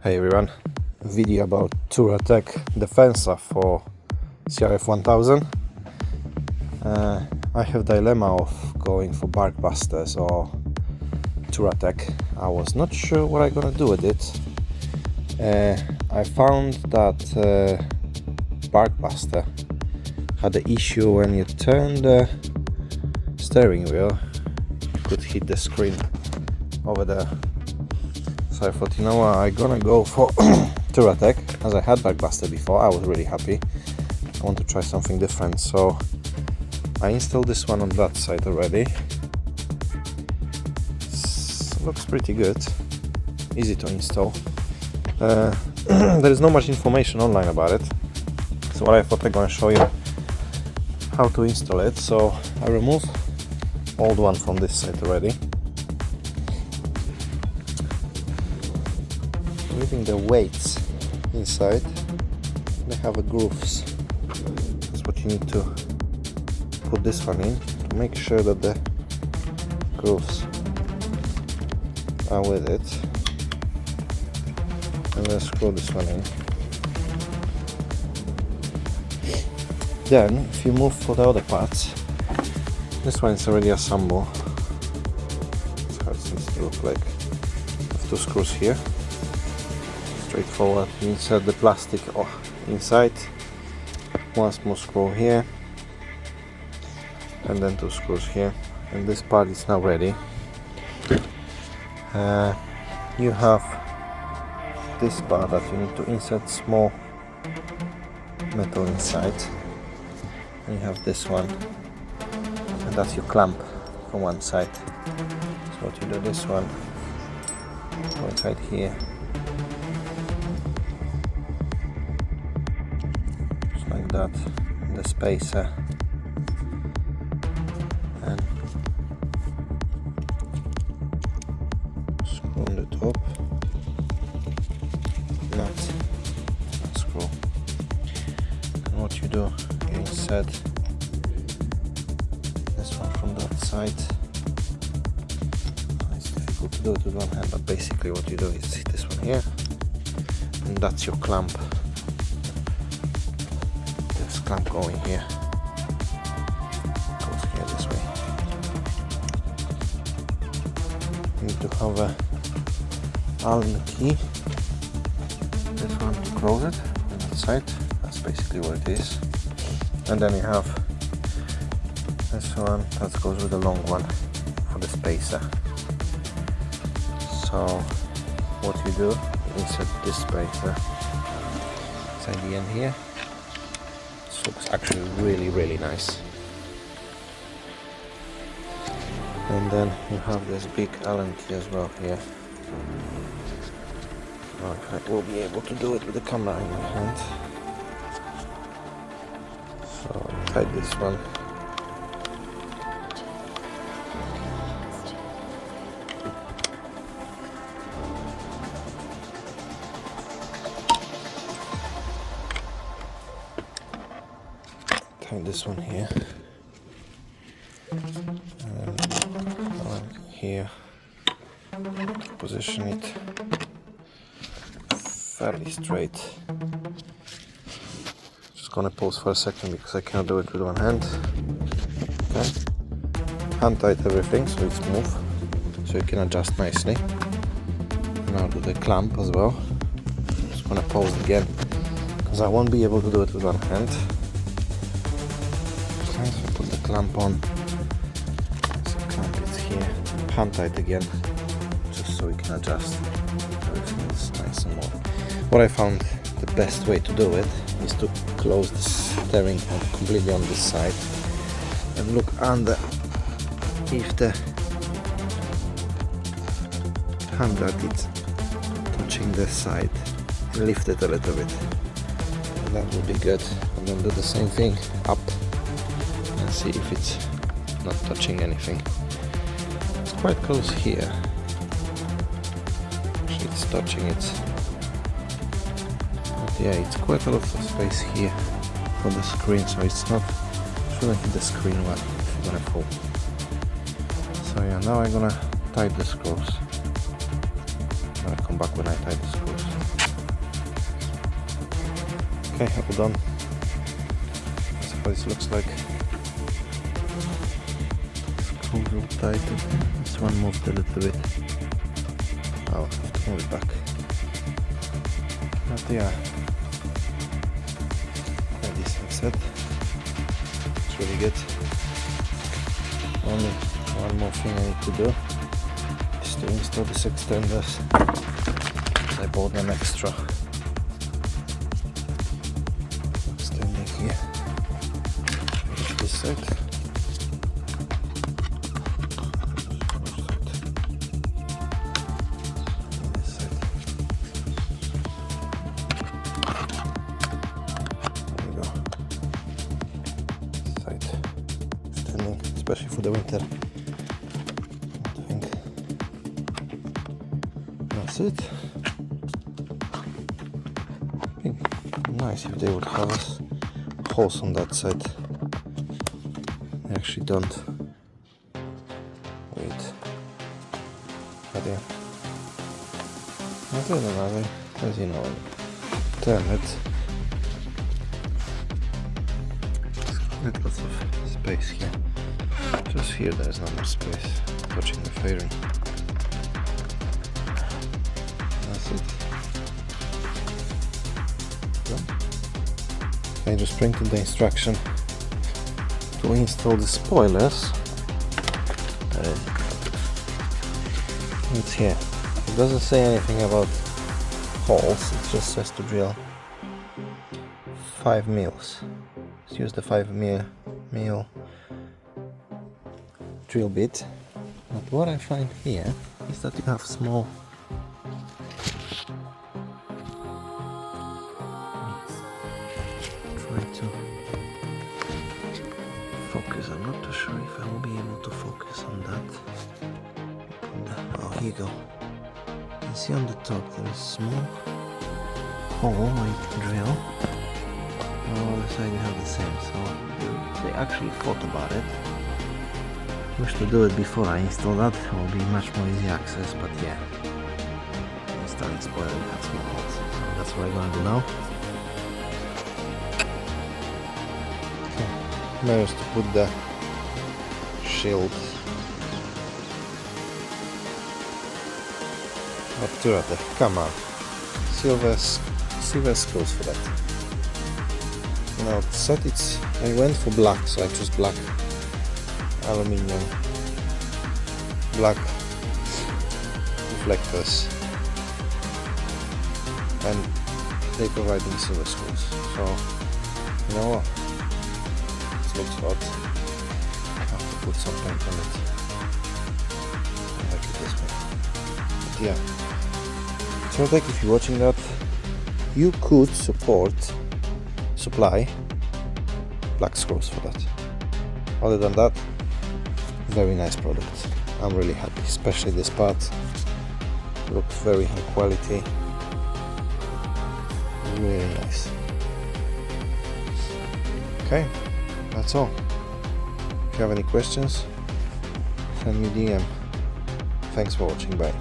Hey everyone, video about Touratech Defensa for CRF1100. I have dilemma of going for bark busters or Touratech. I was not sure what I'm gonna do with it. I found that bark buster had the issue when you turn the steering wheel, you could hit the screen over there. So I thought, you know what, I'm gonna go for Touratech. As I had bark buster before, I was really happy. I want to try something different, so I installed this one on that side already. Looks pretty good, easy to install. There is not much information online about it, so what I thought I'm gonna show you how to install it. So I removed old one from this side already, leaving the weights inside. They have a grooves. That's what you need to put this one in to make sure that the grooves are with it, and then screw this one in. Then if you move for the other parts, this one is already assembled. That's how it seems to look like. Have two screws here, straightforward. You insert the plastic inside, one small screw here, and then two screws here, and this part is now ready. You have this part that you need to insert small metal inside, and you have this one, and that's your clamp from one side. So what you do, this one goes right here, just like that, the spacer, and screw on the top, nut, and screw. And what you do, you insert this one from that side. It's difficult to do it with one hand, but basically what you do is hit this one here, and that's your clamp. This clamp going here, goes here this way. You need to have a Allen key, this one to close it, on that side. That's basically what it is. And then you have this one that goes with the long one for the spacer. So what you do, you insert this spacer inside the end here. This looks actually really nice. And then you have this big Allen key as well here. I will be able to do it with the camera in my hand. So tight this one. Tie this one here. And here. Position it fairly straight. Just gonna pause for a second because I cannot do it with one hand. Okay. Hand tight everything so it's smooth, so you can adjust nicely. Now do the clamp as well. Just gonna pause again because I won't be able to do it with one hand. Okay, so put the clamp on. So clamp is here. Hand tight again, just so we can adjust. Everything is nice and more. What I found the best way to do it is to close the steering completely on this side and look under if the handle is touching the side, and lift it a little bit, and that will be good. And then do the same thing up and see if it's not touching anything. It's quite close here. Actually, it's touching it. But yeah, it's quite a lot of space here for the screen, so it's not shouldn't hit the screen well if you're gonna fall. So yeah, now I'm gonna tighten the screws. I'm gonna come back when I tighten the screws. Okay, all done. That's what it looks like. Screws all tight. This one moved a little bit. I'll have to move it back. But yeah, this set. It's really good. Only one more thing I need to do is to install these extenders. I bought them extra. Extending here. This side. This side. There you go. Side extending, especially for the winter. I think that's it. Nice if they would have holes on that side. They actually don't. Wait. But yeah. I don't know, as you know, turn it. There's lots of space here. Just here there's not much space. Touching the fairing. That's it. I just printed the instruction to install the spoilers. It's here. It doesn't say anything about holes, it just says to drill 5 mils. Let's use the 5 mil drill bit. But what I find here is that you have small to focus. I'm not too sure if I will be able to focus on that. Oh, here you go. You see on the top there is a small hole where you can drill. On the other side you have the same, so they actually thought about it. Wish to do it before I install that, it will be much more easy access, but yeah. Installing spoiler, you have small holes, so that's what I'm gonna do now. Managed to put the shield of Touratech. Come on, silver screws for that. Now set it's. I went for black, so I chose black aluminium, black reflectors, and they provide me silver screws. So you know what? Looks hot. I have to put some paint on it. I like it this way. But yeah. Touratech, if you're watching that, you could supply black screws for that. Other than that, very nice product. I'm really happy, especially this part. Looks very high quality. Really nice. Okay. That's all. If you have any questions, send me DM. Thanks for watching. Bye.